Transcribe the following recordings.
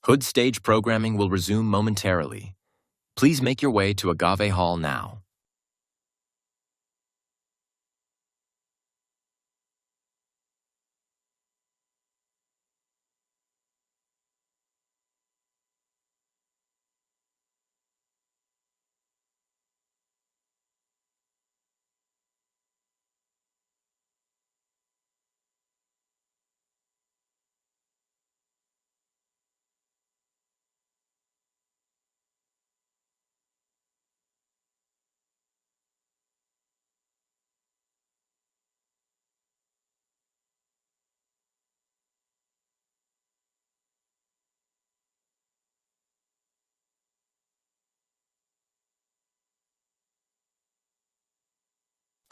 Hood stage programming will resume momentarily. Please make your way to Agave Hall now.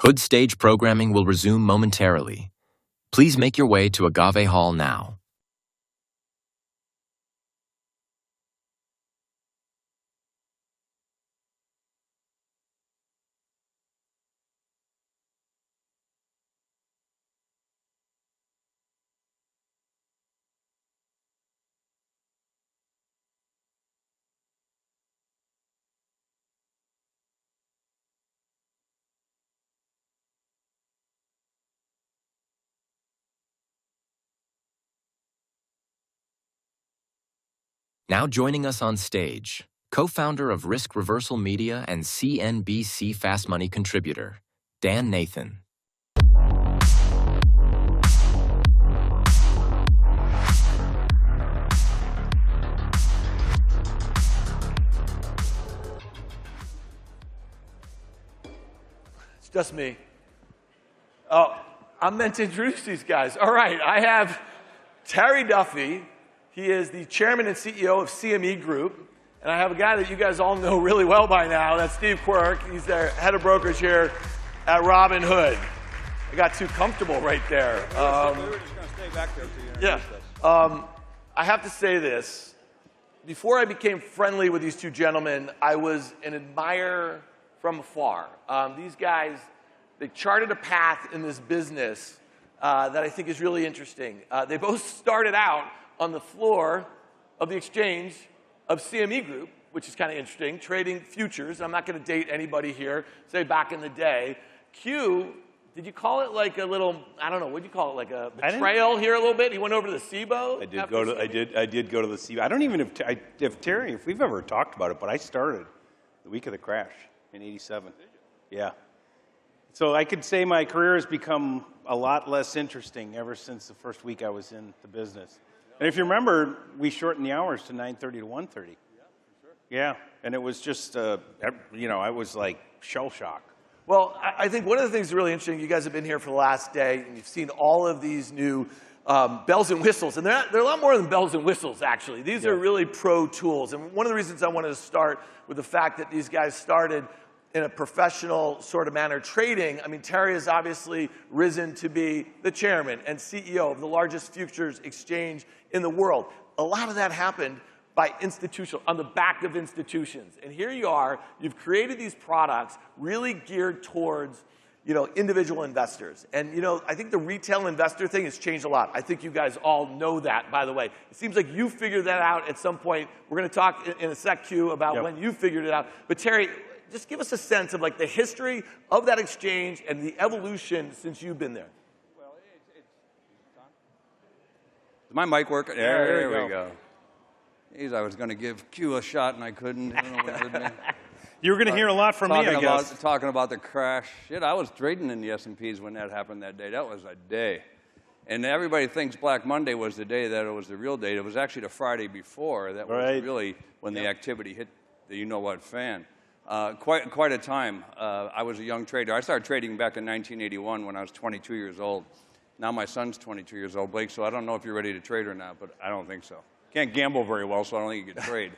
Hood stage programming will resume momentarily. Please make your way to Agave Hall now. Now joining us on stage, co-founder of Risk Reversal Media and CNBC Fast Money contributor, Dan Nathan. It's just me. Oh, I'm meant to introduce these guys. All right, I have Terry Duffy. He is the chairman and CEO of CME Group. And I have a guy that you guys all know really well by now. That's Steve Quirk. He's the head of brokerage here at Robinhood. I got too comfortable right there. We were just going to stay back there till you introduced us. I have to say this. Before I became friendly with these two gentlemen, I was an admirer from afar. These guys, they charted a path in this business that I think is really interesting. They both started out on the floor of the exchange of CME Group, which is kind of interesting, trading futures. I'm not going to date anybody here, say back in the day. Q, did you call it like a little, I don't know, what did you call it, like a betrayal here a little bit? He went over to the SIBO? I did go to the SIBO. I don't even if Terry, if we've ever talked about it, but I started the week of the crash in '87. Yeah. So I could say my career has become a lot less interesting ever since the first week I was in the business. And if you remember, we shortened the hours to 9:30 to 1:30. Yeah, for sure. Yeah, and it was just, you know, I was like shell shock. Well, I think one of the things that's really interesting, you guys have been here for the last day, and you've seen all of these new bells and whistles. And they're a lot more than bells and whistles, actually. These are really pro tools. And one of the reasons I wanted to start with the fact that these guys started in a professional sort of manner trading. I mean, Terry has obviously risen to be the chairman and CEO of the largest futures exchange in the world. A lot of that happened by on the back of institutions. And here you are, you've created these products really geared towards, you know, individual investors. And, you know, I think the retail investor thing has changed a lot. I think you guys all know that, by the way. It seems like you figured that out at some point. We're going to talk in a sec, Q, about when you figured it out. But Terry, just give us a sense of like the history of that exchange and the evolution since you've been there. Well, Does my mic work? There we go. Geez, I was going to give Q a shot and I couldn't. You were going to hear a lot from me, I guess. Talking about the crash. Shit, I was trading in the S&Ps when that happened that day. That was a day. And everybody thinks Black Monday was the day that it was the real day. It was actually the Friday before. That was really when the activity hit the you-know-what fan. Quite a time. I was a young trader. I started trading back in 1981 when I was 22 years old. Now my son's 22 years old, Blake, so I don't know if you're ready to trade or not, but I don't think so. Can't gamble very well, so I don't think you can trade.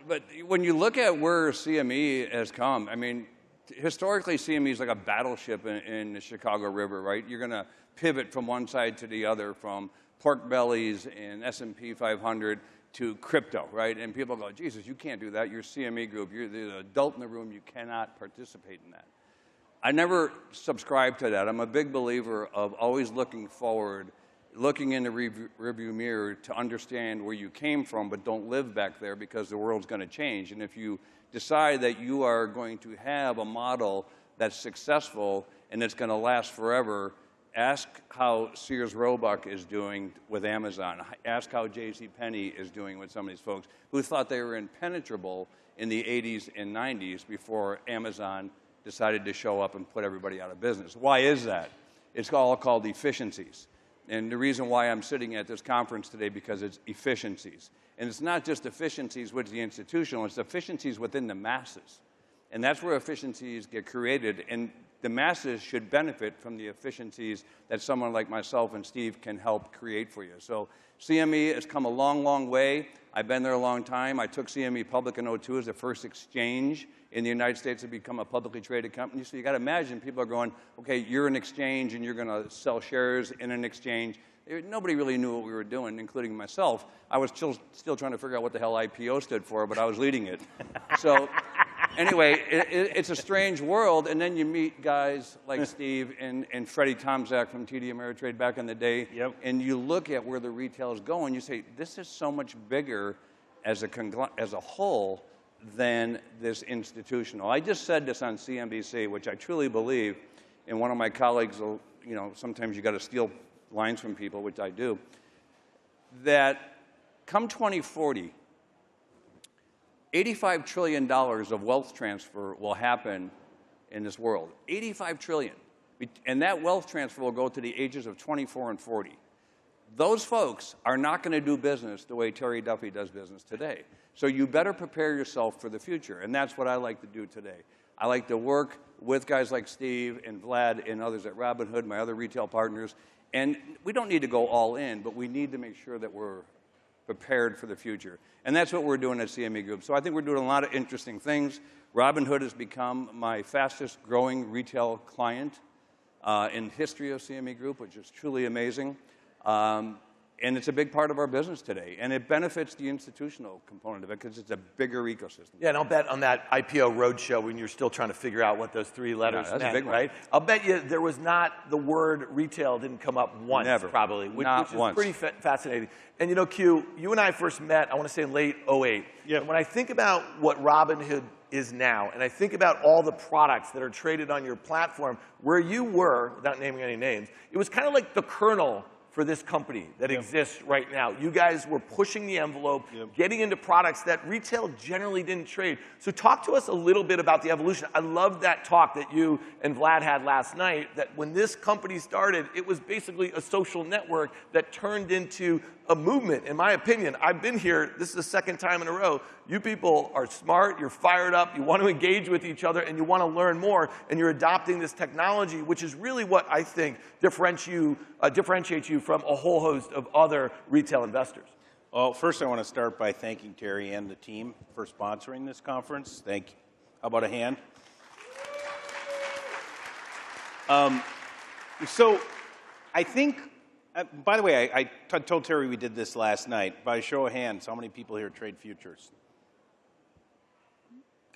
But when you look at where CME has come, I mean, historically CME is like a battleship in the Chicago River, right? You're going to pivot from one side to the other, from pork bellies and S&P 500 to crypto, right? And people go, Jesus, you can't do that. You're CME Group. You're the adult in the room. You cannot participate in that. I never subscribe to that. I'm a big believer of always looking forward looking in the rearview mirror to understand where you came from, but don't live back there because the world's going to change. And if you decide that you are going to have a model that's successful and it's going to last forever, ask how Sears Roebuck is doing with Amazon. Ask how JCPenney is doing with some of these folks who thought they were impenetrable in the 80s and 90s before Amazon decided to show up and put everybody out of business. Why is that? It's all called efficiencies. And the reason why I'm sitting at this conference today, because it's efficiencies. And it's not just efficiencies with the institutional, it's efficiencies within the masses. And that's where efficiencies get created. And the masses should benefit from the efficiencies that someone like myself and Steve can help create for you. So CME has come a long, long way. I've been there a long time. I took CME public in 2002 as the first exchange in the United States to become a publicly traded company. So you got to imagine people are going, okay, you're an exchange and you're going to sell shares in an exchange. Nobody really knew what we were doing, including myself. I was still trying to figure out what the hell IPO stood for, but I was leading it. So anyway, it's a strange world, and then you meet guys like Steve and Freddie Tomczak from TD Ameritrade back in the day, and you look at where the retail is going, you say, this is so much bigger as a whole than this institutional. I just said this on CNBC, which I truly believe, and one of my colleagues will, you know, sometimes you got to steal lines from people, which I do, that come 2040, $85 trillion of wealth transfer will happen in this world. $85 trillion. And that wealth transfer will go to the ages of 24 and 40. Those folks are not going to do business the way Terry Duffy does business today. So you better prepare yourself for the future. And that's what I like to do today. I like to work with guys like Steve and Vlad and others at Robinhood, my other retail partners. And we don't need to go all in, but we need to make sure that we're prepared for the future. And that's what we're doing at CME Group. So I think we're doing a lot of interesting things. Robinhood has become my fastest growing retail client in the history of CME Group, which is truly amazing. And it's a big part of our business today. And it benefits the institutional component of it because it's a bigger ecosystem. Yeah, and I'll bet on that IPO roadshow when you're still trying to figure out what those three letters meant, a big right? I'll bet you there was not the word retail didn't come up once, probably, which is pretty fascinating. And you know, Q, you and I first met, I want to say in late 08. Yeah. And when I think about what Robinhood is now, and I think about all the products that are traded on your platform, where you were, without naming any names, it was kind of like the kernel for this company that exists right now. You guys were pushing the envelope, getting into products that retail generally didn't trade. So talk to us a little bit about the evolution. I love that talk that you and Vlad had last night, that when this company started, it was basically a social network that turned into a movement, in my opinion. I've been here, this is the second time in a row. You people are smart, you're fired up, you want to engage with each other, and you want to learn more, and you're adopting this technology, which is really what I think differentiates you from a whole host of other retail investors. Well, first I want to start by thanking Terry and the team for sponsoring this conference. Thank you. How about a hand? So I think, by the way, I told Terry we did this last night. By a show of hands, how many people here trade futures?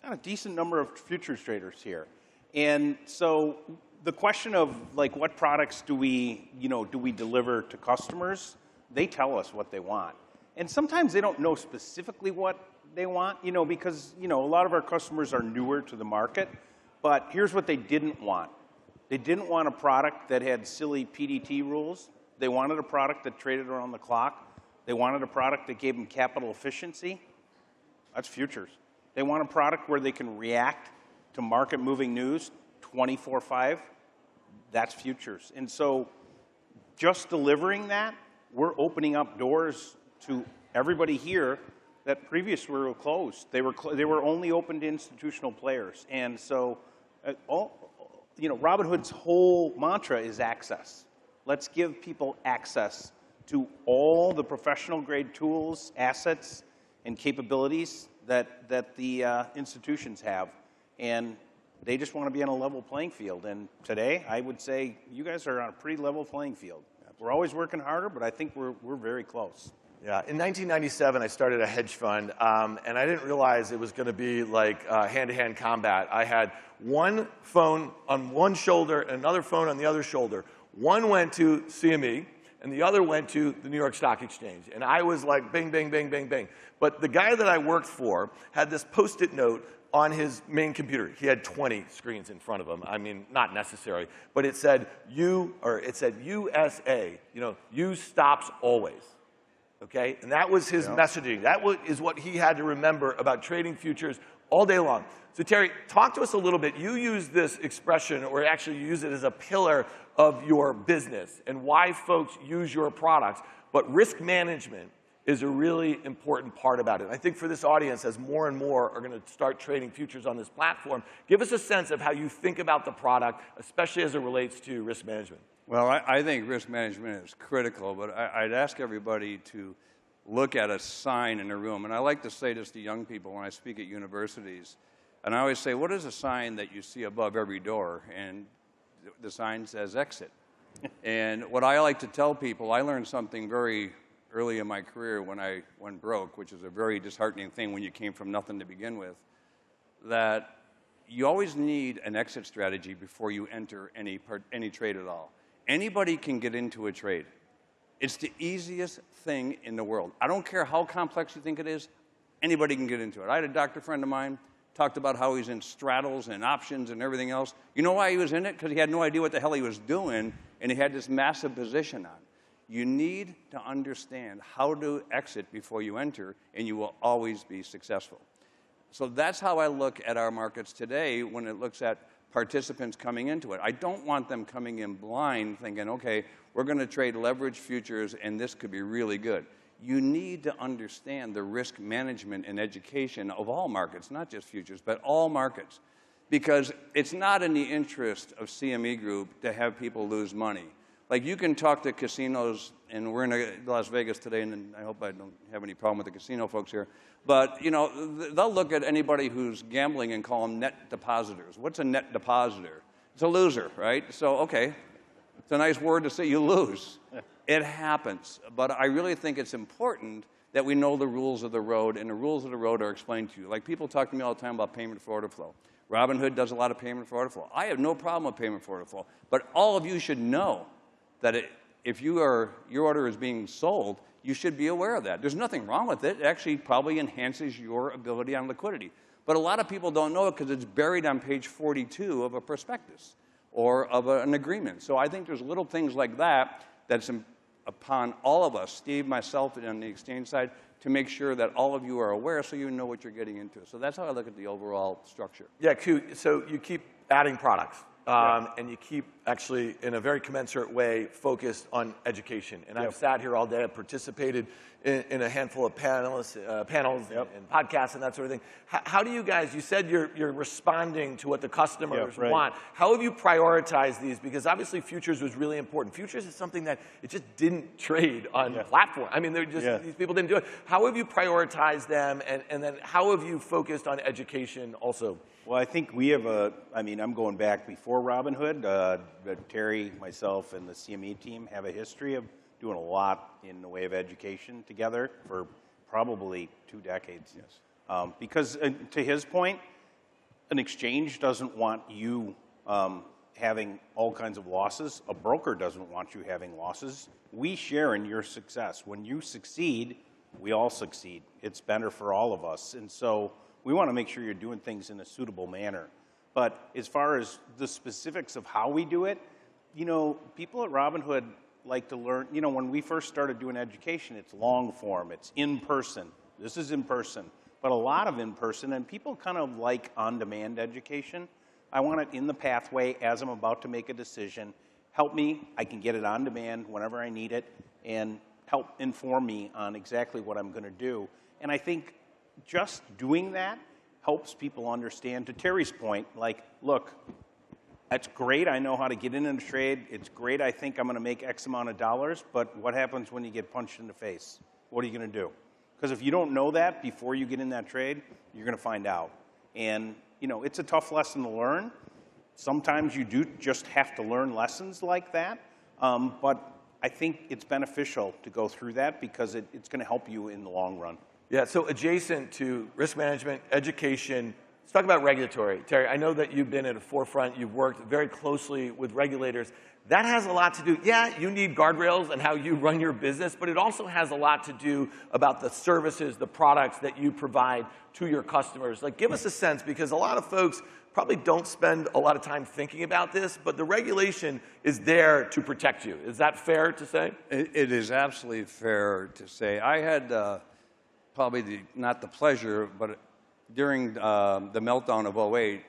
Got a decent number of futures traders here. And so the question of, like, what products do we deliver to customers, they tell us what they want. And sometimes they don't know specifically what they want, because, a lot of our customers are newer to the market. But here's what they didn't want. They didn't want a product that had silly PDT rules. They wanted a product that traded around the clock. They wanted a product that gave them capital efficiency. That's futures. They want a product where they can react to market-moving news 24/5. That's futures. And so just delivering that, we're opening up doors to everybody here that previously were closed. They were only open to institutional players. And so Robinhood's whole mantra is access. Let's give people access to all the professional-grade tools, assets, and capabilities that the institutions have. And they just want to be on a level playing field. And today, I would say you guys are on a pretty level playing field. We're always working harder, but I think we're very close. Yeah, in 1997, I started a hedge fund, and I didn't realize it was going to be like hand-to-hand combat. I had one phone on one shoulder and another phone on the other shoulder. One went to CME, and and the other went to the New York Stock Exchange. And I was like, bing, bing, bing, bing, bing. But the guy that I worked for had this Post-it note on his main computer. He had 20 screens in front of him. I mean, not necessary. But it said USA, U stops always. Okay? And that was his messaging. That is what he had to remember about trading futures all day long. So Terry, talk to us a little bit. You use this expression, or actually you use it as a pillar of your business and why folks use your products. But risk management is a really important part about it. I think for this audience, as more and more are going to start trading futures on this platform, give us a sense of how you think about the product, especially as it relates to risk management. Well, I think risk management is critical, but I'd ask everybody to look at a sign in a room. And I like to say this to young people when I speak at universities. And I always say, what is a sign that you see above every door? And the sign says exit. And what I like to tell people, I learned something very early in my career when I went broke, which is a very disheartening thing when you came from nothing to begin with, that you always need an exit strategy before you enter any trade at all. Anybody can get into a trade. It's the easiest thing in the world. I don't care how complex you think it is, anybody can get into it. I had a doctor friend of mine, talked about how he's in straddles and options and everything else. You know why he was in it? Because he had no idea what the hell he was doing, and he had this massive position on. You need to understand how to exit before you enter, and you will always be successful. So that's how I look at our markets today when it looks at participants coming into it. I don't want them coming in blind thinking, okay, we're going to trade leverage futures, and this could be really good. You need to understand the risk management and education of all markets, not just futures, but all markets. Because it's not in the interest of CME Group to have people lose money. Like, you can talk to casinos, and we're in Las Vegas today, and I hope I don't have any problem with the casino folks here. But, they'll look at anybody who's gambling and call them net depositors. What's a net depositor? It's a loser, right? So, okay, it's a nice word to say you lose. It happens. But I really think it's important that we know the rules of the road, and the rules of the road are explained to you. Like, people talk to me all the time about payment for order flow. Robinhood does a lot of payment for order flow. I have no problem with payment for order flow. But all of you should know that if your order is being sold, you should be aware of that. There's nothing wrong with it. It actually probably enhances your ability on liquidity. But a lot of people don't know it because it's buried on page 42 of a prospectus or of an agreement. So I think there's little things like that that's upon all of us, Steve, myself, and on the exchange side, to make sure that all of you are aware so you know what you're getting into. So that's how I look at the overall structure. Yeah, Q, so you keep adding products. And you keep, actually, in a very commensurate way, focused on education. And I've sat here all day. I've participated in a handful of panels and podcasts and that sort of thing. How do you guys, you said you're responding to what the customers want. How have you prioritized these? Because obviously futures was really important. Futures is something that it just didn't trade on the platform. I mean, they're just, these people didn't do it. How have you prioritized them? And then how have you focused on education also? Well, I think we have I'm going back before Robinhood. Terry, myself, and the CME team have a history of doing a lot in the way of education together for probably 2 decades. Yes. Because to his point, an exchange doesn't want you having all kinds of losses. A broker doesn't want you having losses. We share in your success. When you succeed, we all succeed. It's better for all of us. And so we want to make sure you're doing things in a suitable manner. But as far as the specifics of how we do it, people at Robinhood like to learn, when we first started doing education, it's long form, it's in person. This is in person, but a lot of in person, and people kind of like on-demand education. I want it in the pathway as I'm about to make a decision. Help me, I can get it on demand whenever I need it, and help inform me on exactly what I'm going to do. And I think just doing that helps people understand, to Terry's point, like, look, that's great, I know how to get in a trade, it's great, I think I'm going to make X amount of dollars, but what happens when you get punched in the face? What are you going to do? Because if you don't know that before you get in that trade, you're going to find out. And, it's a tough lesson to learn. Sometimes you do just have to learn lessons like that, but I think it's beneficial to go through that because it's going to help you in the long run. Yeah, so adjacent to risk management, education, Let's talk about regulatory. Terry, I know that you've been at the forefront. You've worked very closely with regulators. That has a lot to do, yeah, you need guardrails and how you run your business, but it also has a lot to do about the services, the products that you provide to your customers. Like, give us a sense, because a lot of folks probably don't spend a lot of time thinking about this, but the regulation is there to protect you. Is that fair to say? It is absolutely fair to say. I had probably not the pleasure, but during the meltdown of '08,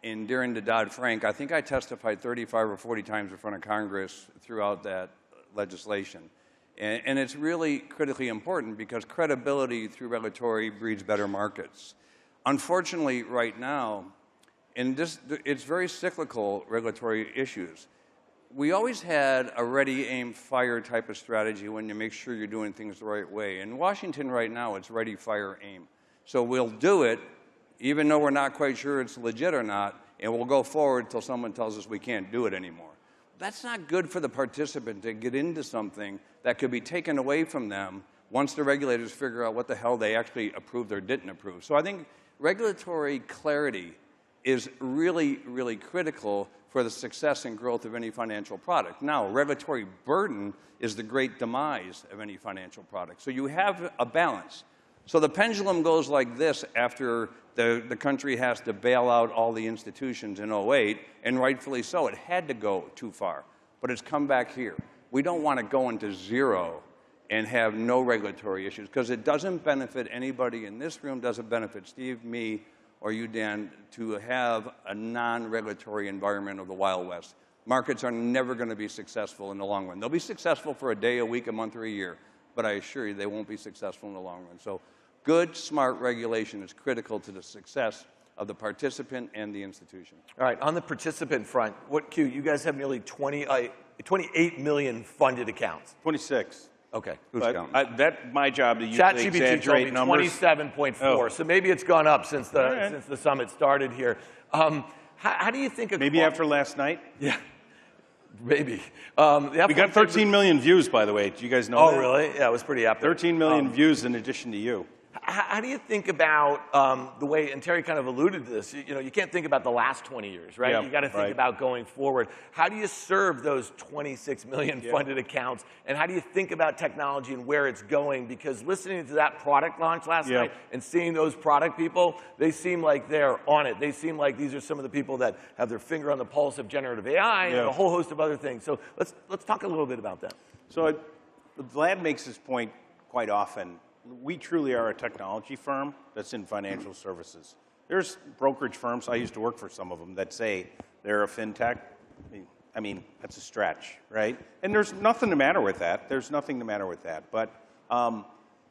and during the Dodd-Frank, I think I testified 35 or 40 times in front of Congress throughout that legislation. And it's really critically important because credibility through regulatory breeds better markets. Unfortunately, right now, and it's very cyclical regulatory issues. We always had a ready, aim, fire type of strategy when you make sure you're doing things the right way. In Washington right now, it's ready, fire, aim. So we'll do it even though we're not quite sure it's legit or not, and we'll go forward until someone tells us we can't do it anymore. That's not good for the participant to get into something that could be taken away from them once the regulators figure out what the hell they actually approved or didn't approve. So I think regulatory clarity is really, really critical for the success and growth of any financial product. Now, regulatory burden is the great demise of any financial product. So you have a balance. So the pendulum goes like this after the country has to bail out all the institutions in '08, and rightfully so. It had to go too far, but it's come back here. We don't want to go into zero and have no regulatory issues, because it doesn't benefit anybody in this room, doesn't benefit Steve, me, or you, Dan, to have a non-regulatory environment of the Wild West. Markets are never going to be successful in the long run. They'll be successful for a day, a week, a month, or a year, but I assure you they won't be successful in the long run. So good, smart regulation is critical to the success of the participant and the institution. All right, on the participant front, Q, you guys have nearly 28 million funded accounts. 26. Okay. Who's counting? That's my job to usually exaggerate numbers. 27.4. Oh. So maybe it's gone up since the summit started here. How do you think of maybe after last night? Yeah. Maybe. We got 13 million views, by the way. Do you guys know that? Oh, really? Yeah, it was pretty epic. 13 million views in addition to you. How do you think about the way, and Terry kind of alluded to this, you can't think about the last 20 years, right? Yeah, you got to think about going forward. How do you serve those 26 million funded accounts, and how do you think about technology and where it's going? Because listening to that product launch last night and seeing those product people, they seem like they're on it. They seem like these are some of the people that have their finger on the pulse of generative AI and a whole host of other things. So let's talk a little bit about that. So Vlad makes this point quite often. We truly are a technology firm that's in financial services. There's brokerage firms, I used to work for some of them, that say they're a fintech. I mean, that's a stretch, right? And there's nothing the matter with that. There's nothing the matter with that. But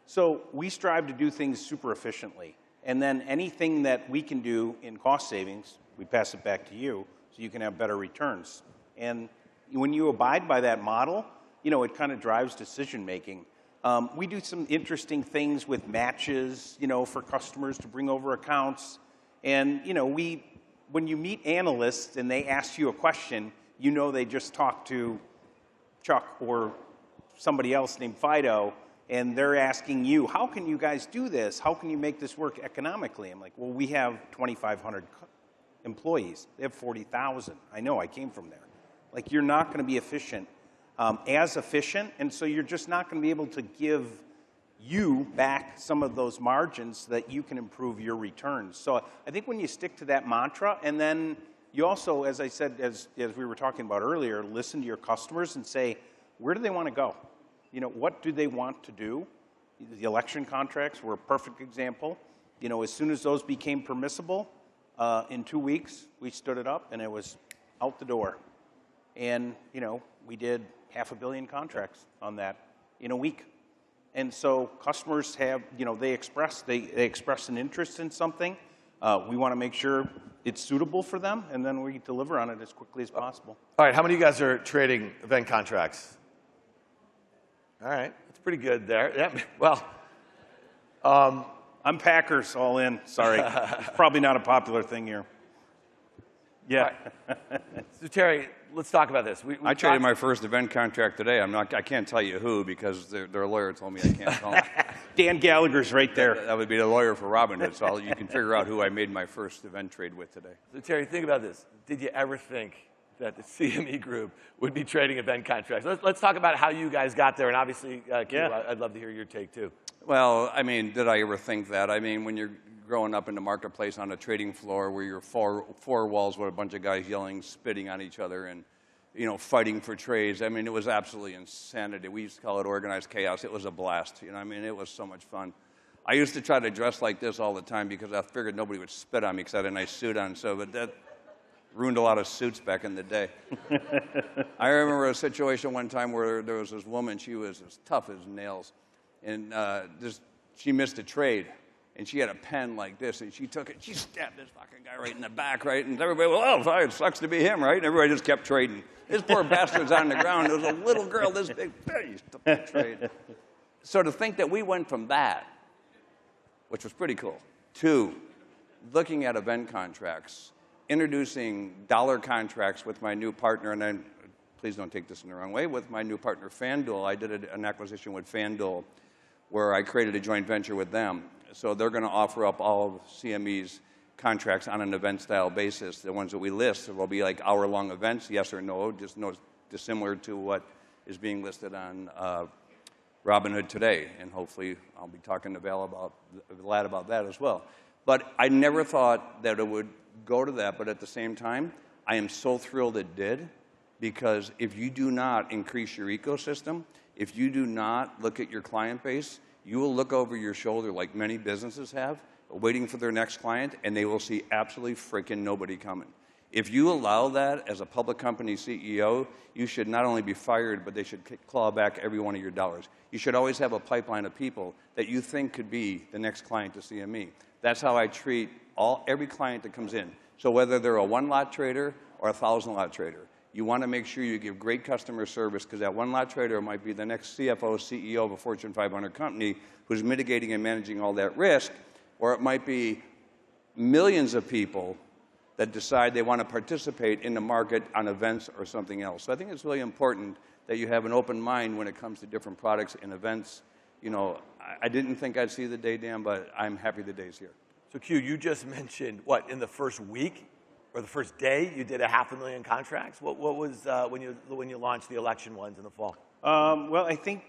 so we strive to do things super efficiently. And then anything that we can do in cost savings, we pass it back to you so you can have better returns. And when you abide by that model, it kind of drives decision making. We do some interesting things with matches, for customers to bring over accounts. And, when you meet analysts and they ask you a question, they just talked to Chuck or somebody else named Fido, and they're asking you, how can you guys do this? How can you make this work economically? I'm like, well, we have 2,500 employees. They have 40,000. I know, I came from there. Like, you're not going to be efficient. As efficient, and so you're just not going to be able to give you back some of those margins that you can improve your returns. So I think when you stick to that mantra, and then you also, as I said, as we were talking about earlier, listen to your customers and say, where do they want to go? What do they want to do? The election contracts were a perfect example. As soon as those became permissible, in 2 weeks, we stood it up, and it was out the door. And, we did 500 million contracts on that in a week. And so customers have, they express an interest in something. We want to make sure it's suitable for them, and then we deliver on it as quickly as possible. All right, how many of you guys are trading event contracts? All right, that's pretty good there. Yeah, well. I'm Packers all in, sorry. It's probably not a popular thing here. Yeah. So Terry, let's talk about this. I traded my first event contract today. I can't tell you who because their lawyer told me I can't tell them. Dan Gallagher's right there. That would be the lawyer for Robinhood, so you can figure out who I made my first event trade with today. So Terry, think about this. Did you ever think that the CME group would be trading event contracts? Let's talk about how you guys got there, and obviously, Q, I'd love to hear your take too. Well, I mean, did I ever think that? I mean, when you're growing up in the marketplace on a trading floor where you're four walls with a bunch of guys yelling, spitting on each other, and fighting for trades. I mean, it was absolutely insanity. We used to call it organized chaos. It was a blast. I mean, it was so much fun. I used to try to dress like this all the time because I figured nobody would spit on me because I had a nice suit on. But that ruined a lot of suits back in the day. I remember a situation one time where there was this woman. She was as tough as nails, and she missed a trade. And she had a pen like this, and she took it, she stabbed this fucking guy right in the back, right? And everybody, well, oh, it sucks to be him, right? And everybody just kept trading. This poor bastard's on the ground. There was a little girl this big, he took the trade. So to think that we went from that, which was pretty cool, to looking at event contracts, introducing dollar contracts with my new partner, and then, please don't take this in the wrong way, with my new partner, FanDuel. I did an acquisition with FanDuel where I created a joint venture with them. So they're going to offer up all of CME's contracts on an event-style basis. The ones that we list will be like hour-long events, yes or no, just dissimilar to what is being listed on Robinhood today. And hopefully I'll be talking to Vlad about that as well. But I never thought that it would go to that. But at the same time, I am so thrilled it did, because if you do not increase your ecosystem, if you do not look at your client base, you will look over your shoulder like many businesses have, waiting for their next client, and they will see absolutely freaking nobody coming. If you allow that as a public company CEO, you should not only be fired, but they should claw back every one of your dollars. You should always have a pipeline of people that you think could be the next client to CME. That's how I treat every client that comes in. So whether they're a one-lot trader or a 1,000-lot trader, you want to make sure you give great customer service, because that one-lot trader might be the next CFO, CEO of a Fortune 500 company who's mitigating and managing all that risk, or it might be millions of people that decide they want to participate in the market on events or something else. So I think it's really important that you have an open mind when it comes to different products and events. I didn't think I'd see the day, Dan, but I'm happy the day's here. So Q, you just mentioned, what, in the first week? Or the first day you did 500,000 contracts? What was when you launched the election ones in the fall? Well, I think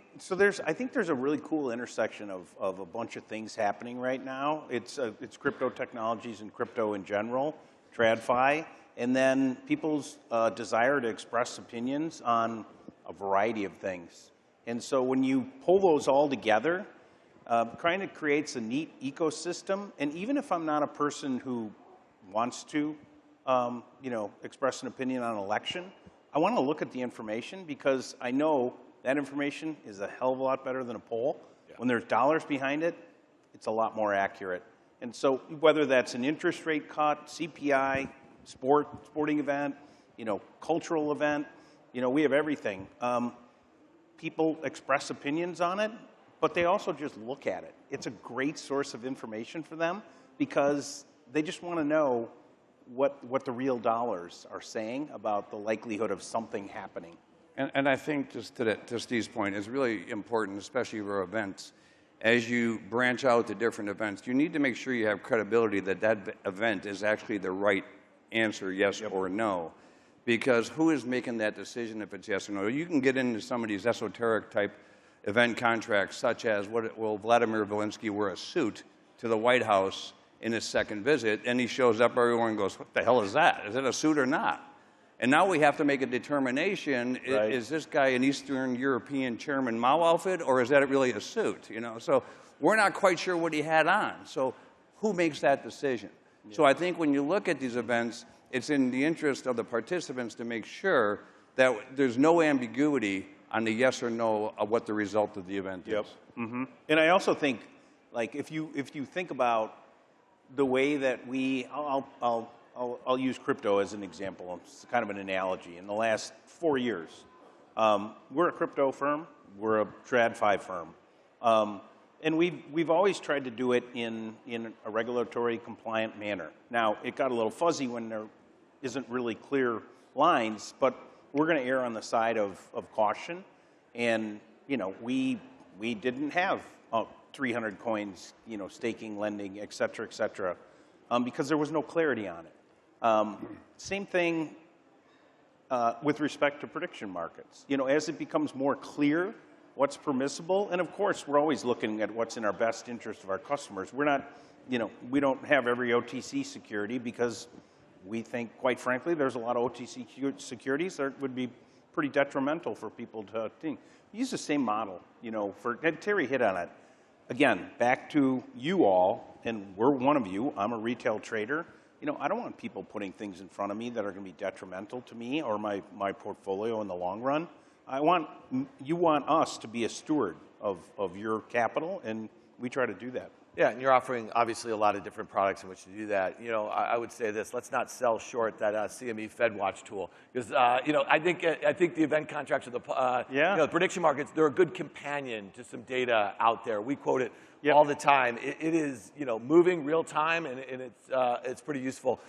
there's a really cool intersection of a bunch of things happening right now. It's crypto technologies and crypto in general, TradFi, and then people's desire to express opinions on a variety of things. And so when you pull those all together, kind of creates a neat ecosystem. And even if I'm not a person who wants to express an opinion on an election, I want to look at the information, because I know that information is a hell of a lot better than a poll. Yeah. When there's dollars behind it, it's a lot more accurate. And so whether that's an interest rate cut, CPI, sporting event, cultural event, we have everything. People express opinions on it, but they also just look at it. It's a great source of information for them, because they just want to know what the real dollars are saying about the likelihood of something happening. And I think, just to Steve's point, is really important, especially for events. As you branch out to different events, you need to make sure you have credibility that that event is actually the right answer, yes or no. Because who is making that decision if it's yes or no? You can get into some of these esoteric type event contracts, such as, will Vladimir Zelensky wear a suit to the White House in his second visit, and he shows up, everyone goes, what the hell is that? Is it a suit or not? And now we have to make a determination, right. Is this guy an Eastern European Chairman Mao outfit, or is that really a suit? So we're not quite sure what he had on. So who makes that decision? Yeah. So I think when you look at these events, it's in the interest of the participants to make sure that there's no ambiguity on the yes or no of what the result of the event is. Mm-hmm. And I also think, like, if you think about the way that I'll use crypto as an example. It's kind of an analogy. In the last 4 years, we're a crypto firm. We're a TradFi firm. And we've always tried to do it in a regulatory compliant manner. Now, it got a little fuzzy when there isn't really clear lines, but we're going to err on the side of caution. And, we didn't have 300 coins, staking, lending, et cetera, because there was no clarity on it. Same thing with respect to prediction markets. As it becomes more clear what's permissible, and of course, we're always looking at what's in our best interest of our customers. We're not, we don't have every OTC security because we think, quite frankly, there's a lot of OTC securities that would be pretty detrimental for people to think. Use the same model, and Terry hit on it. Again, back to you all, and we're one of you. I'm a retail trader. I don't want people putting things in front of me that are going to be detrimental to me or my portfolio in the long run. You want us to be a steward of your capital, and we try to do that. Yeah, and you're offering obviously a lot of different products in which to do that. I would say this: let's not sell short that CME FedWatch tool, because I think the event contracts or the prediction markets, they're a good companion to some data out there. We quote it all the time. It is moving real time, and it's pretty useful.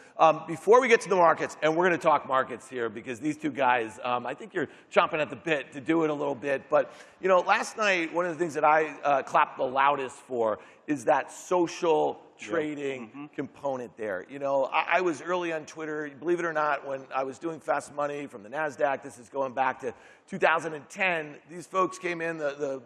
Before we get to the markets, and we're going to talk markets here because these two guys, I think you're chomping at the bit to do it a little bit. But last night, one of the things that I clapped the loudest for is that social trading component there. I was early on Twitter, believe it or not, when I was doing fast money from the NASDAQ. This is going back to 2010. These folks came in, the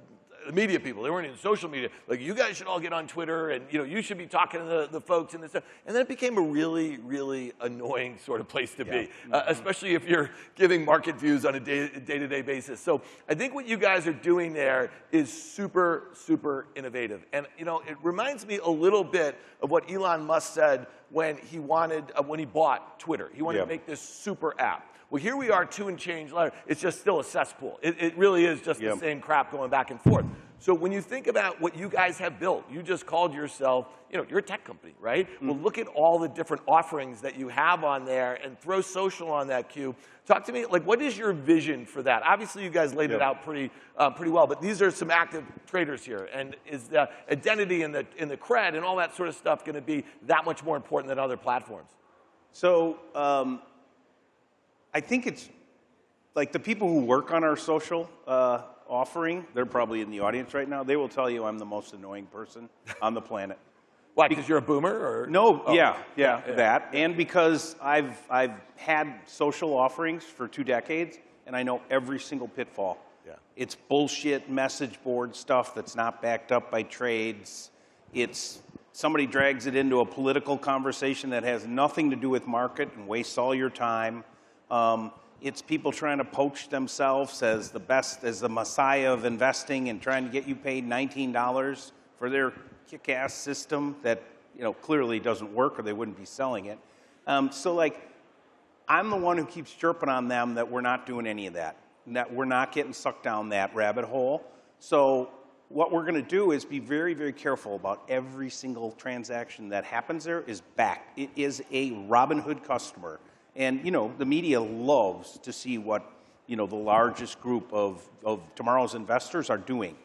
media people. They weren't in social media. Like, you guys should all get on Twitter, and you should be talking to the folks and this stuff. And then it became a really, really annoying sort of place to be, especially if you're giving market views on a day-to-day basis. So I think what you guys are doing there is super, super innovative. And it reminds me a little bit of what Elon Musk said when he bought Twitter. He wanted to make this super app. Well, here we are, 2 and change later. It's just still a cesspool. It really is just the same crap going back and forth. So when you think about what you guys have built, you just called yourself, you're a tech company, right? Well, look at all the different offerings that you have on there and throw social on that queue. Talk to me, what is your vision for that? Obviously, you guys laid it out pretty well, but these are some active traders here. And is the identity and the cred and all that sort of stuff going to be that much more important than other platforms? So, I think it's like the people who work on our social offering, they're probably in the audience right now. They will tell you I'm the most annoying person on the planet. Why, because you're a boomer? Or? No, that. And because I've had social offerings for 2 decades, and I know every single pitfall. Yeah. It's bullshit message board stuff that's not backed up by trades. It's somebody drags it into a political conversation that has nothing to do with market and wastes all your time. It's people trying to poach themselves as the messiah of investing and trying to get you paid $19 for their kick-ass system that clearly doesn't work or they wouldn't be selling it. So I'm the one who keeps chirping on them that we're not doing any of that, and that we're not getting sucked down that rabbit hole. So what we're going to do is be very, very careful about every single transaction that happens there is backed. It is a Robinhood customer. And, the media loves to see what, the largest group of tomorrow's investors are doing.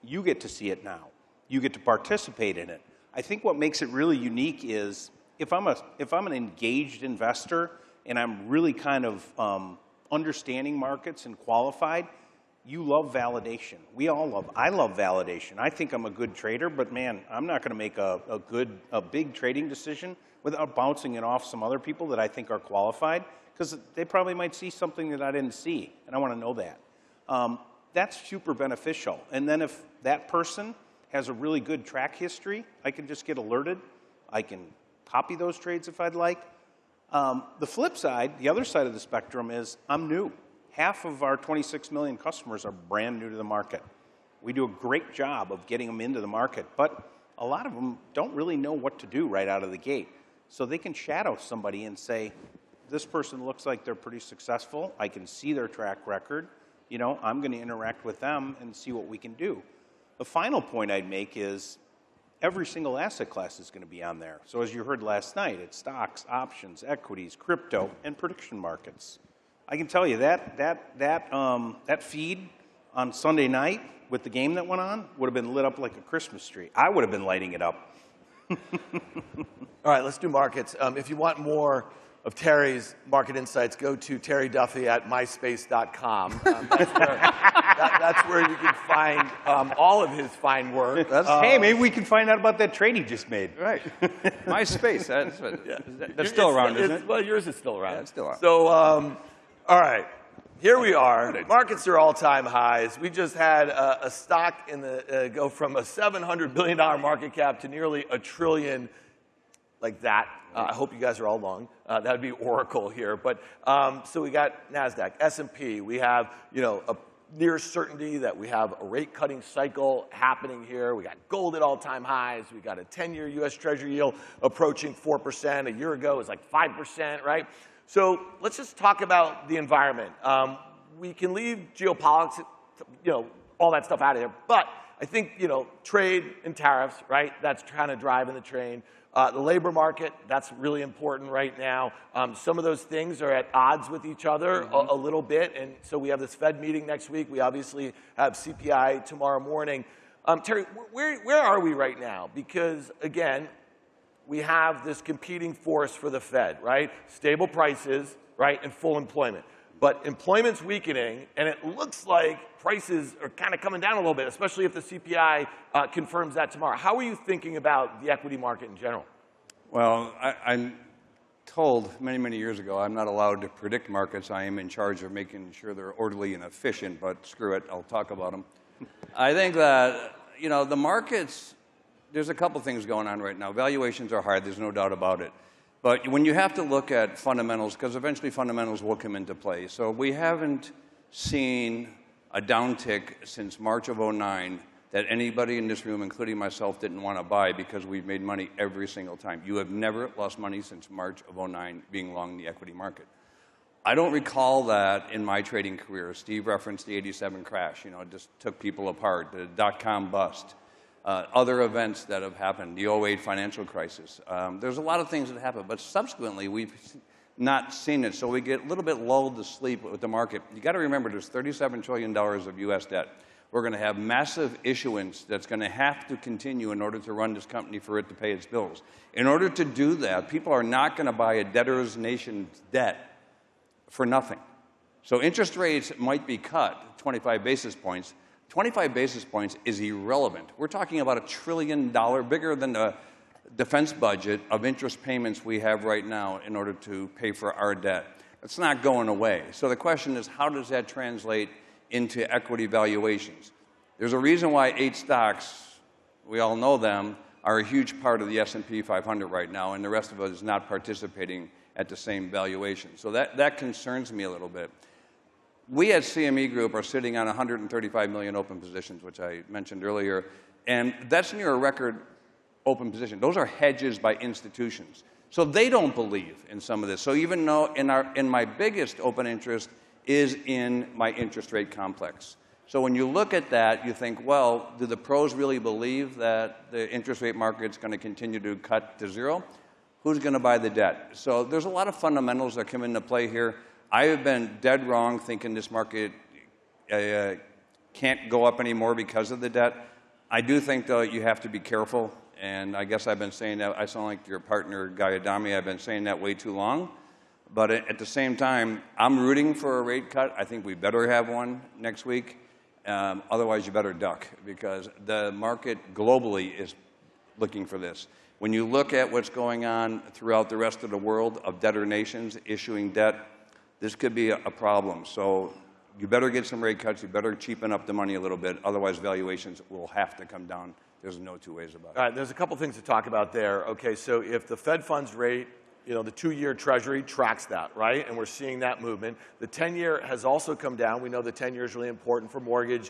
You get to see it now. You get to participate in it. I think what makes it really unique is if I'm an engaged investor and I'm really kind of understanding markets and qualified, you love validation. I love validation. I think I'm a good trader, but man, I'm not going to make a big trading decision without bouncing it off some other people that I think are qualified, because they probably might see something that I didn't see, and I want to know that. That's super beneficial. And then if that person has a really good track history, I can just get alerted. I can copy those trades if I'd like. The flip side, the other side of the spectrum is I'm new. Half of our 26 million customers are brand new to the market. We do a great job of getting them into the market, but a lot of them don't really know what to do right out of the gate. So they can shadow somebody and say, this person looks like they're pretty successful. I can see their track record. I'm going to interact with them and see what we can do. The final point I'd make is every single asset class is going to be on there. So as you heard last night, it's stocks, options, equities, crypto, and prediction markets. I can tell you that feed on Sunday night with the game that went on would have been lit up like a Christmas tree. I would have been lighting it up. All right, let's do markets. If you want more of Terry's market insights, go to Terry Duffy at myspace.com. That's where you can find all of his fine work. Hey, maybe we can find out about that trade he just made. Right. MySpace, that's still around, isn't it? Well, yours is still around. Yeah, it's still around. So, all right. Here we are. Markets are all-time highs. We just had a stock in the go from a $700 billion market cap to nearly $1 trillion, like that. I hope you guys are all long. That would be Oracle here. But so we got NASDAQ, S&P. We have, a near certainty that we have a rate-cutting cycle happening here. We got gold at all-time highs. We got a 10-year U.S. Treasury yield approaching 4%. A year ago, it was like 5%, right? So let's just talk about the environment. We can leave geopolitics, all that stuff out of there. But I think, trade and tariffs, right? That's kind of driving the train. The labor market, that's really important right now. Some of those things are at odds with each other a little bit. And so we have this Fed meeting next week. We obviously have CPI tomorrow morning. Terry, where are we right now? Because, again, we have this competing force for the Fed, right? Stable prices, right, and full employment. But employment's weakening, and it looks like prices are kind of coming down a little bit, especially if the CPI confirms that tomorrow. How are you thinking about the equity market in general? Well, I'm told many, many years ago I'm not allowed to predict markets. I am in charge of making sure they're orderly and efficient, but screw it, I'll talk about them. I think that, the markets, there's a couple things going on right now. Valuations are hard, there's no doubt about it. But when you have to look at fundamentals, because eventually fundamentals will come into play. So we haven't seen a downtick since March of '09 that anybody in this room, including myself, didn't want to buy because we've made money every single time. You have never lost money since March of '09 being long the equity market. I don't recall that in my trading career. Steve referenced the '87 crash. It just took people apart, the dot-com bust. Other events that have happened, the '08 financial crisis. There's a lot of things that happen, but subsequently we've not seen it, so we get a little bit lulled to sleep with the market. You got to remember there's $37 trillion of U.S. debt. We're going to have massive issuance that's going to have to continue in order to run this company for it to pay its bills. In order to do that, people are not going to buy a debtor's nation's debt for nothing. So interest rates might be cut 25 basis points. 25 basis points is irrelevant. We're talking about $1 trillion, bigger than the defense budget of interest payments we have right now in order to pay for our debt. It's not going away. So the question is, how does that translate into equity valuations? There's a reason why 8 stocks, we all know them, are a huge part of the S&P 500 right now, and the rest of us is not participating at the same valuation. So that concerns me a little bit. We at CME Group are sitting on 135 million open positions, which I mentioned earlier, and that's near a record open position. Those are hedges by institutions. So they don't believe in some of this. So even though in my biggest open interest is in my interest rate complex. So when you look at that, you think, well, do the pros really believe that the interest rate market's going to continue to cut to zero? Who's going to buy the debt? So there's a lot of fundamentals that come into play here. I have been dead wrong thinking this market can't go up anymore because of the debt. I do think, though, you have to be careful, and I guess I've been saying that. I sound like your partner, Guy Adami. I've been saying that way too long. But at the same time, I'm rooting for a rate cut. I think we better have one next week. Otherwise, you better duck, because the market globally is looking for this. When you look at what's going on throughout the rest of the world of debtor nations issuing debt, this could be a problem. So you better get some rate cuts. You better cheapen up the money a little bit. Otherwise, valuations will have to come down. There's no two ways about it. All right, there's a couple things to talk about there. Okay, so if the Fed funds rate, the 2-year Treasury tracks that, right? And we're seeing that movement. The 10-year has also come down. We know the 10-year is really important for mortgage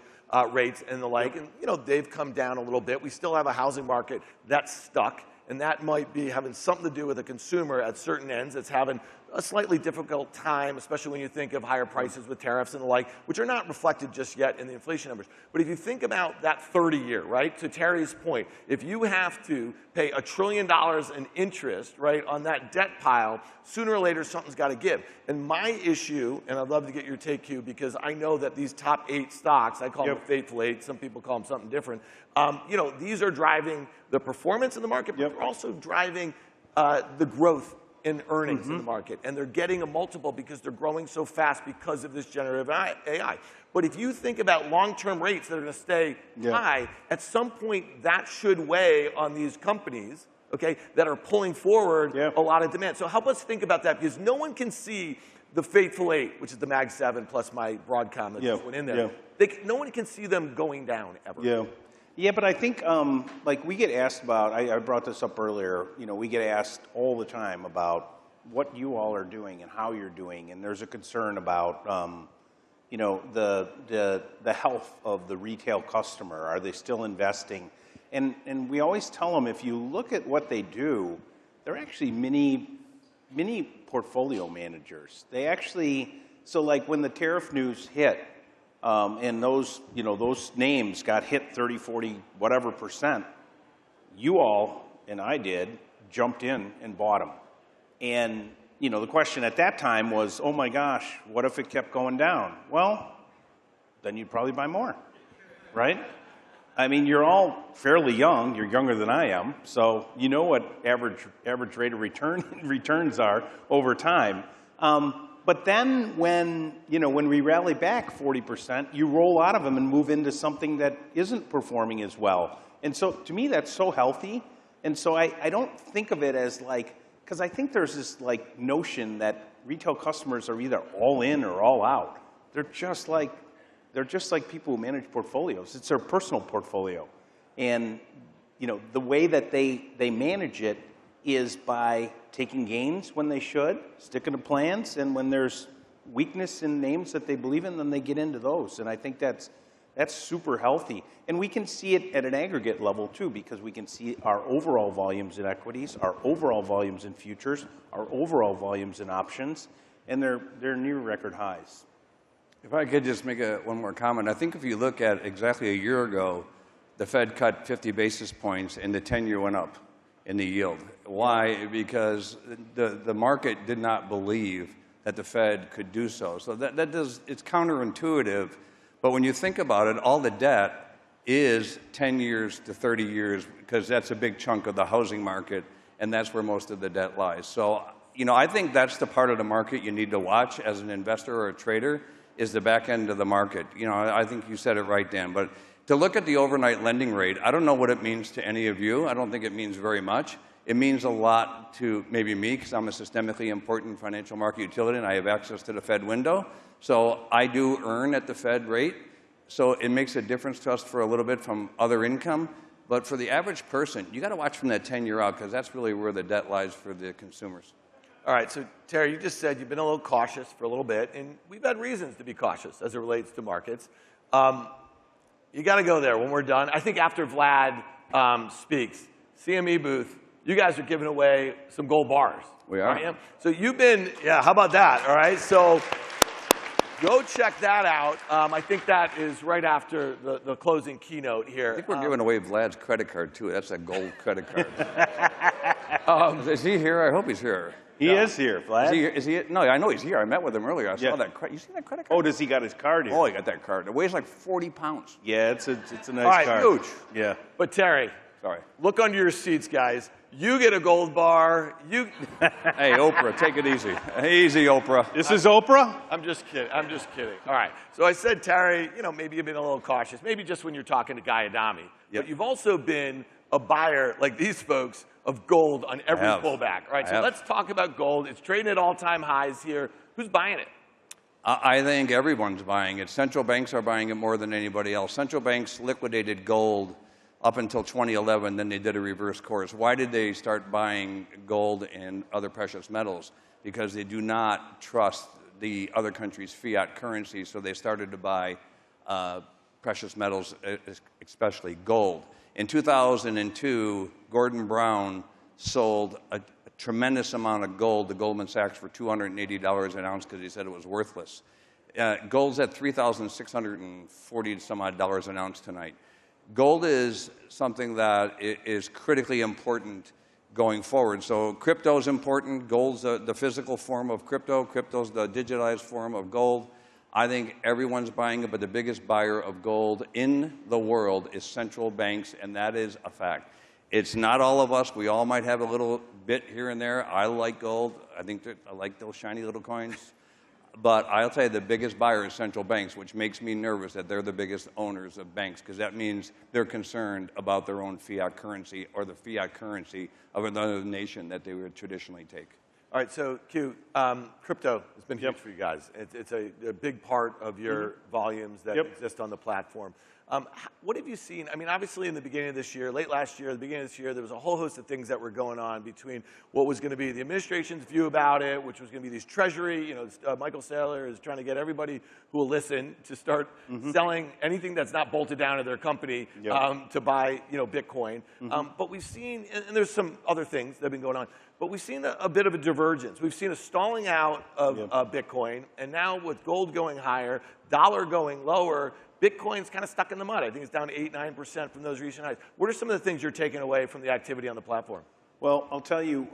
rates and the like. And, they've come down a little bit. We still have a housing market that's stuck. And that might be having something to do with the consumer at certain ends. It's having a slightly difficult time, especially when you think of higher prices with tariffs and the like, which are not reflected just yet in the inflation numbers. But if you think about that 30-year, right, to Terry's point, if you have to pay $1 trillion in interest, right, on that debt pile, sooner or later something's got to give. And my issue, and I'd love to get your take, Q, because I know that these top 8 stocks, I call them the faithful 8, some people call them something different, these are driving the performance in the market, but they're also driving the growth in earnings in the market, and they're getting a multiple because they're growing so fast because of this generative AI. But if you think about long-term rates that are going to stay high, at some point that should weigh on these companies, okay, that are pulling forward a lot of demand. So help us think about that, because no one can see the Fateful 8, which is the Mag 7 plus my Broadcom that just went in there. No one can see them going down ever. Yeah, but I think, like, we get asked about, I brought this up earlier, you know, we get asked all the time about what you all are doing and how you're doing, and there's a concern about, you know, the health of the retail customer. Are they still investing? And we always tell them, if you look at what they do, they're actually mini portfolio managers. They actually, so like when the tariff news hit, and those, you know, those names got hit 30, 40, whatever %, you all, and I did, jumped in and bought them. And, you know, the question at that time was, oh my gosh, what if it kept going down? Well, then you'd probably buy more, right? I mean, you're all fairly young. You're younger than I am, so you know what average rate of returns are over time. But then when, you know, when we rally back 40%, you roll out of them and move into something that isn't performing as well. And so to me, that's so healthy. And so I don't think of it as like, because I think there's this like notion that retail customers are either all in or all out. They're just like people who manage portfolios. It's their personal portfolio. And, you know, the way that they manage it is by taking gains when they should, sticking to plans, and when there's weakness in names that they believe in, then they get into those. And I think that's super healthy. And we can see it at an aggregate level too, because we can see our overall volumes in equities, our overall volumes in futures, our overall volumes in options, and they're near record highs. If I could just make one more comment. I think if you look at exactly a year ago, the Fed cut 50 basis points and the 10-year went up in the yield. Why? Because the market did not believe that the Fed could do so. So it's counterintuitive, but when you think about it, all the debt is 10 years to 30 years, because that's a big chunk of the housing market, and that's where most of the debt lies. So, you know, I think that's the part of the market you need to watch as an investor or a trader, is the back end of the market. You know, I think you said it right, Dan, but to look at the overnight lending rate, I don't know what it means to any of you. I don't think it means very much. It means a lot to maybe me, because I'm a systemically important financial market utility and I have access to the Fed window. So I do earn at the Fed rate. So it makes a difference to us for a little bit from other income. But for the average person, you got to watch from that 10-year out, because that's really where the debt lies for the consumers. All right, so Terry, you just said you've been a little cautious for a little bit, and we've had reasons to be cautious as it relates to markets. You got to go there when we're done. I think after Vlad speaks, CME booth, you guys are giving away some gold bars. We are. Right? So you've been, how about that? All right, so go check that out. I think that is right after the closing keynote here. I think we're giving away Vlad's credit card, too. That's a gold credit card. Is he here? I hope he's here. He is here, Vlad. Is he? No, I know he's here. I met with him earlier. I saw that. You see that credit card? Oh, does he got his card here? Oh, he got that card. It weighs like 40 pounds. Yeah, it's a nice All right, card. huge. Yeah. But Terry, sorry. Look under your seats, guys. You get a gold bar. Hey, Oprah, take it easy. Easy, Oprah. This is Oprah? I'm just kidding. I'm just kidding. All right. So I said, Terry, you know, maybe you've been a little cautious. Maybe just when you're talking to Guy Adami. But you've also been a buyer, like these folks, of gold on every pullback. All right, so let's talk about gold. It's trading at all-time highs here. Who's buying it? I think everyone's buying it. Central banks are buying it more than anybody else. Central banks liquidated gold up until 2011, then they did a reverse course. Why did they start buying gold and other precious metals? Because they do not trust the other countries' fiat currency, so they started to buy precious metals, especially gold. In 2002, Gordon Brown sold a tremendous amount of gold to Goldman Sachs for $280 an ounce because he said it was worthless. Gold's at $3,640 some odd an ounce tonight. Gold is something that is critically important going forward. So crypto is important. Gold's the physical form of crypto. Crypto's the digitized form of gold. I think everyone's buying it, but the biggest buyer of gold in the world is central banks, and that is a fact. It's not all of us. We all might have a little bit here and there. I like gold. I think that I like those shiny little coins. But I'll tell you, the biggest buyer is central banks, which makes me nervous that they're the biggest owners of banks, because that means they're concerned about their own fiat currency or the fiat currency of another nation that they would traditionally take. All right, so Q, crypto has been huge for you guys. It's a big part of your volumes that exist on the platform. What have you seen? I mean, obviously in the beginning of this year, late last year, the beginning of this year, there was a whole host of things that were going on between what was going to be the administration's view about it, which was going to be these treasury, you know, Michael Saylor is trying to get everybody who will listen to start selling anything that's not bolted down to their company to buy, you know, Bitcoin. But we've seen, and there's some other things that have been going on, but we've seen a bit of a divergence. We've seen a stalling out of Bitcoin, and now with gold going higher, dollar going lower, Bitcoin's kind of stuck in the mud. I think it's down 8–9% from those recent highs. What are some of the things you're taking away from the activity on the platform? Well, I'll tell you,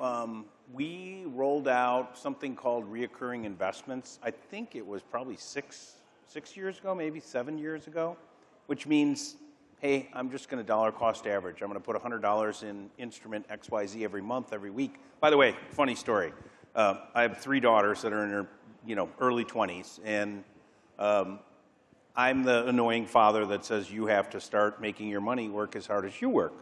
we rolled out something called reoccurring investments. I think it was probably six years ago, maybe 7 years ago, which means, hey, I'm just going to dollar cost average. I'm going to put $100 in instrument XYZ every month, every week. By the way, funny story. I have 3 daughters that are in their early 20s, and I'm the annoying father that says you have to start making your money work as hard as you work.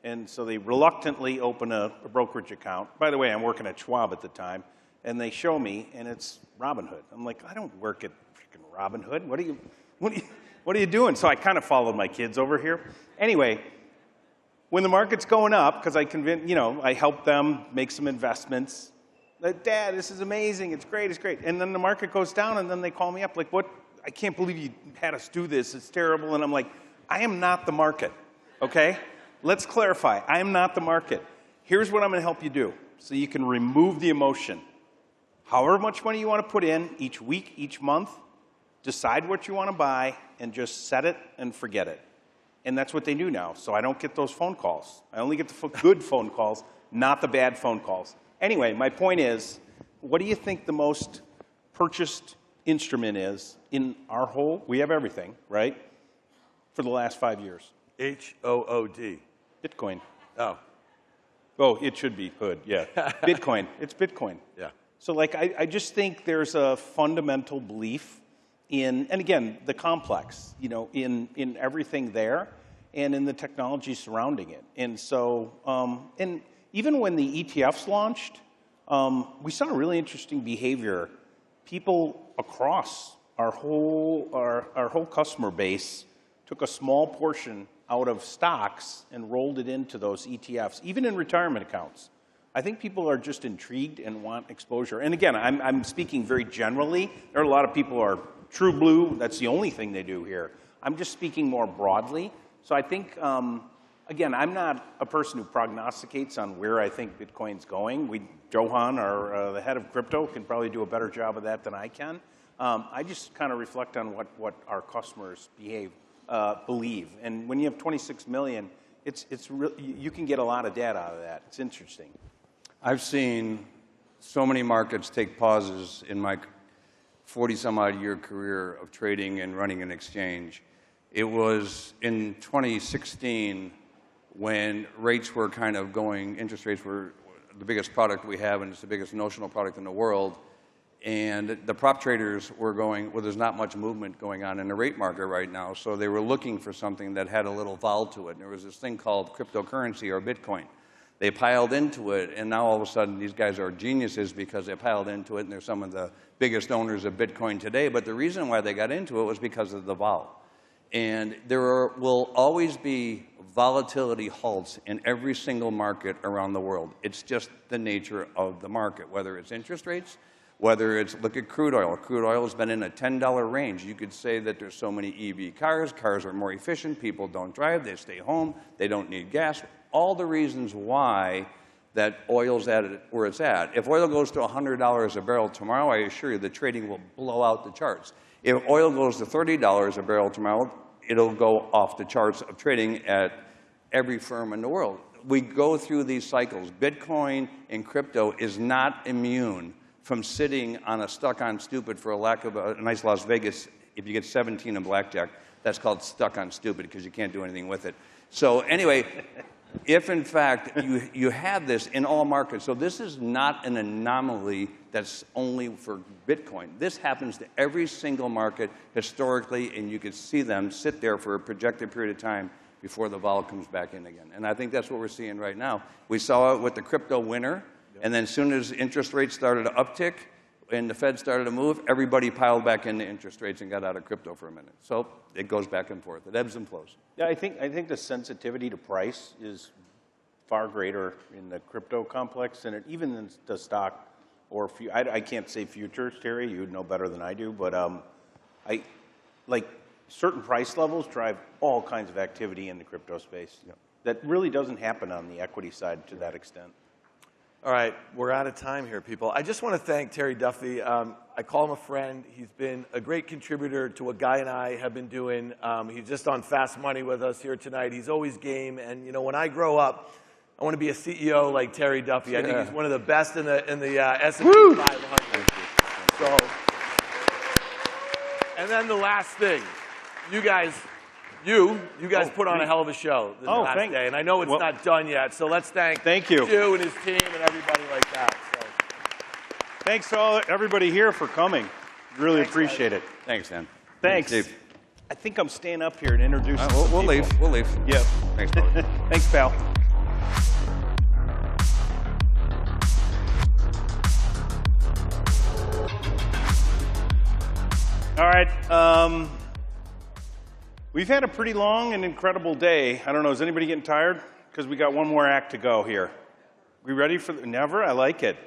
And so they reluctantly open a brokerage account. By the way, I'm working at Schwab at the time, and they show me, and it's Robinhood. I'm like, I don't work at freaking Robinhood. What are you doing? So I kind of followed my kids over here. Anyway, when the market's going up, because I help them make some investments. Like, Dad, this is amazing. It's great. It's great. And then the market goes down, and then they call me up like, what? I can't believe you had us do this. It's terrible. And I'm like, I am not the market, okay? Let's clarify. I am not the market. Here's what I'm going to help you do so you can remove the emotion. However much money you want to put in each week, each month, decide what you want to buy, and just set it and forget it. And that's what they do now. So I don't get those phone calls. I only get the good phone calls, not the bad phone calls. Anyway, my point is, what do you think the most purchased instrument is in our whole, we have everything, right, for the last 5 years? HOOD. Bitcoin. Oh. Oh, it should be hood, yeah. Bitcoin. It's Bitcoin. Yeah. So, like, I just think there's a fundamental belief in, and again, the complex, in everything there and in the technology surrounding it. And so, and even when the ETFs launched, we saw a really interesting behavior. People across our whole customer base took a small portion out of stocks and rolled it into those ETFs, even in retirement accounts. I think people are just intrigued and want exposure. And again, I'm speaking very generally. There are a lot of people who are true blue. That's the only thing they do here. I'm just speaking more broadly. So I think, again, I'm not a person who prognosticates on where I think Bitcoin's going. Johan, the head of crypto, can probably do a better job of that than I can. I just kind of reflect on what our customers believe. And when you have 26 million, you can get a lot of data out of that. It's interesting. I've seen so many markets take pauses in my 40-some-odd-year career of trading and running an exchange. It was in 2016 when rates were kind of going, interest rates were the biggest product we have, and it's the biggest notional product in the world. And the prop traders were going, well, there's not much movement going on in the rate market right now, so they were looking for something that had a little vol to it. And there was this thing called cryptocurrency or Bitcoin. They piled into it, and now all of a sudden these guys are geniuses because they piled into it, and they're some of the biggest owners of Bitcoin today. But the reason why they got into it was because of the vol. And there will always be volatility halts in every single market around the world. It's just the nature of the market, whether it's interest rates, whether it's, look at crude oil. Crude oil has been in a $10 range. You could say that there's so many EV cars. Cars are more efficient. People don't drive. They stay home. They don't need gas. All the reasons why that oil's at where it's at. If oil goes to $100 a barrel tomorrow, I assure you the trading will blow out the charts. If oil goes to $30 a barrel tomorrow, it'll go off the charts of trading at every firm in the world. We go through these cycles. Bitcoin and crypto is not immune from sitting on a stuck on stupid, for a lack of a nice Las Vegas. If you get 17 in blackjack, that's called stuck on stupid because you can't do anything with it. So anyway, if in fact you have this in all markets, so this is not an anomaly that's only for Bitcoin. This happens to every single market historically, and you can see them sit there for a projected period of time before the vol comes back in again. And I think that's what we're seeing right now. We saw it with the crypto winter, and then as soon as interest rates started to uptick and the Fed started to move, everybody piled back into interest rates and got out of crypto for a minute. So it goes back and forth. It ebbs and flows. Yeah, I think the sensitivity to price is far greater in the crypto complex than even in the stock or I can't say futures, Terry. You would know better than I do, but certain price levels drive all kinds of activity in the crypto space. Yep. That really doesn't happen on the equity side to that extent. All right, we're out of time here, people. I just want to thank Terry Duffy. I call him a friend. He's been a great contributor to what Guy and I have been doing. He's just on Fast Money with us here tonight. He's always game. And, you know, when I grow up, I want to be a CEO like Terry Duffy. I think he's one of the best in the S&P 500. So, and then the last thing, you guys put on a hell of a show this last day, and I know it's not done yet. So let's thank you Stu and his team and everybody like that. So. Thanks to everybody here for coming. Really appreciate it. Thanks, Dan. Thanks. Steve. I think I'm staying up here and introducing. We'll leave. We'll leave. Yeah. Thanks, brother. Thanks, pal. All right. We've had a pretty long and incredible day. I don't know, is anybody getting tired? Because we got one more act to go here. We ready for never? I like it.